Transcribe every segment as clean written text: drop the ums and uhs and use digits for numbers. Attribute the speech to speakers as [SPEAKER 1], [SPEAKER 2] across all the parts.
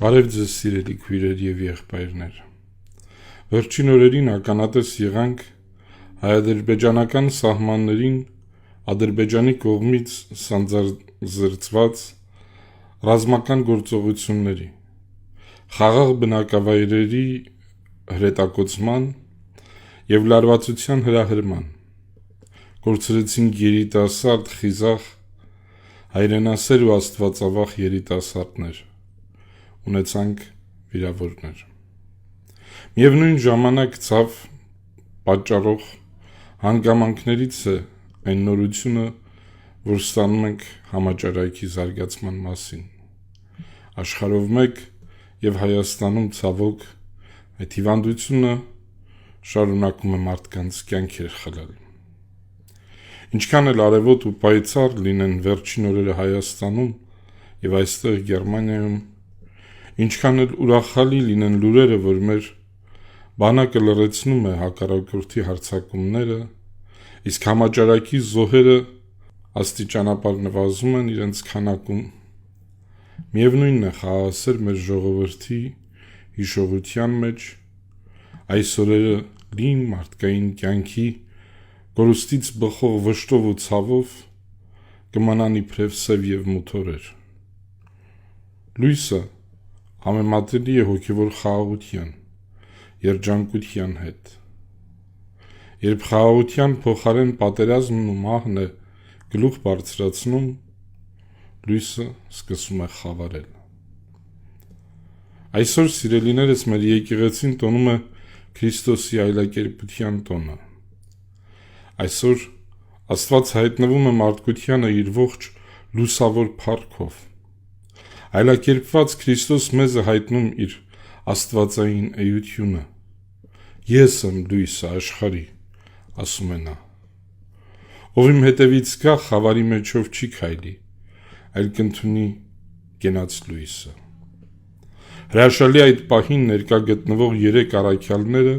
[SPEAKER 1] Բարև ձեզ սիրելի քույրեր եւ եղբայրներ։ Վերջին օրերին ականատես եղանք հայ-ադրբեջանական սահմաններին Ադրբեջանի կողմից սանձազերծված ռազմական գործողությունների, խաղաղ բնակավայրերի հրետակոծման եւ լարվածության հրահրման, կորցրեցին երիտասարդ, խիզախ, հայրենասեր ու աստվածավախ երիտասարդներ, ունեցանք վիրավորներ։ Միևնույն ժամանակ ցավ պատճառող հանգամանքներից է այն նորությունը, որ ստանում ենք համաճարակի զարգացման մասին։ Աշխարհով մեկ եւ Հայաստանում ցավոք այդ հիվանդությունը շարունակում է մարդկանց կյանքեր խլել։ Ինչքան էլ արևոտ ու պայծառ լինեն վերջին օրերը Հայաստանում եւ այստեղ Գերմանիայում, ինչքան էլ ուրախալի լինեն լուրերը, որ մեր բանակը լռեցնում է հակառակորդի հարձակումները, իսկ համաճարակի զոհերը աստիճանաբար նվազում են իրենց քանակում, միևնույնն է խաղաղասեր մեր ժողովրդի հիշողության մեջ այս օրերը լին մարդկային կյանքի կորուստից բխող վշտով ու ցավով կմնան իբրև սև եւ մութ օրեր։ Լույսը համեմատելի է հոգևոր խաղաղության, երջանկության հետ։ Երբ խաղաղության փոխարեն պատերազմն ու մահն է գլուխ բարձրացնում, լույսը սկսում է խավարել։ Այսօր, սիրելիներս, մեր եկեղեցին տոնում է Քրիստոսի այլակերպության տոնը։ Այսօր Աստված հայտնվում է մարդկությանը իր ողջ լուսավոր փառքով։ Այլակերպված Քրիստոս մեզ է հայտնում իր աստվածային էությունը։ Ես եմ լույսը աշխարհի, ասում է նա։ Ով իմ հետևից գա, խավարի մեջով չի քայլի, այլ կընդունի կենաց լույսը։ Հրաշալի այդ պահին ներկա գտնվող 3 առաքյալները,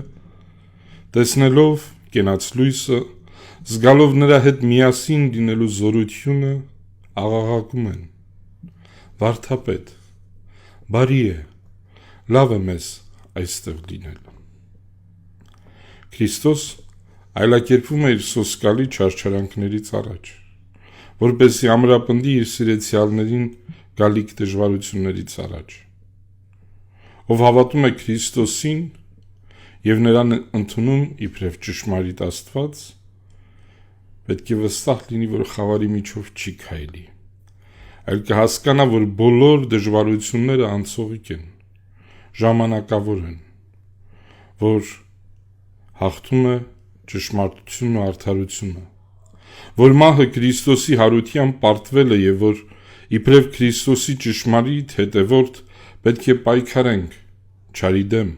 [SPEAKER 1] տեսնելով կենաց լույսը, զգալով նրա հետ միասին լինելու զորությունը, աղաղակում են. Վարդապետ, բարի է, լավ է մեզ այստեղ լինել։ Քրիստոս այլակերպվում է իր սոսկալի չարչարանքներից առաջ, որպեսզի ամրապնդի իր սիրեցյալներին գալիք դժվարություններից առաջ։ Ով հավատում է Քրիստոսին եւ նրան ընդունում իբրև ճշմարիտ Աստված, պետք է վստահ լինի, որ խավարի միջով չի քայլի, այլ կհասկանա, որ բոլոր դժվարությունները անցողիկ են, ժամանակավոր են, որ հաղթում է ճշմարտությունն ու արդարությունը, որ մահը Քրիստոսի հարությամբ պարտվել է եւ որ իբրև Քրիստոսի ճշմարիտ հետևորդ պետք է պայքարենք չարի դեմ,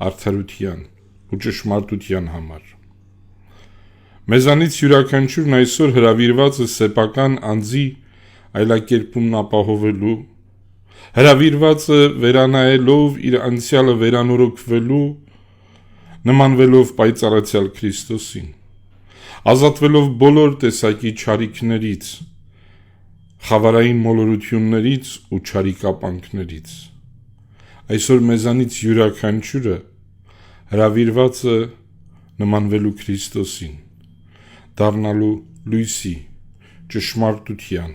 [SPEAKER 1] արդարության ու ճշմարտության համար։ Մեզանից յուրաքանչյուրն այսօր հրավիրված է սեփական անձի այլակերպումն ապահովելու, հրավիրված է վերանայելով իր անցյալը վերանորոգվելու, նմանվելով պայծառացյալ Քրիստոսին, ազատվելով բոլոր տեսակի չարիքներից, խավարային մոլորություններից ու չարի կապանքներից։ Այսօր մեզանից յուրաքանչյուրը հրավիրված է նմանվելու Քրիստոսին, դառնալու լույսի, ճշմարտության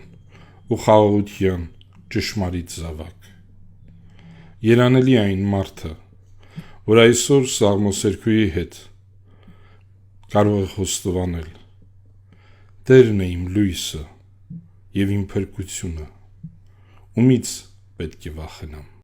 [SPEAKER 1] ու խաղաղության ճշմարիտ զավակ։ Երանելի այն մարդը, որ այսօր Սաղմոսերկուի հետ կարող է խոստովանել. Տերն է իմ լույսը եւ իմ փրկությունը, ումից պետք է վախենամ։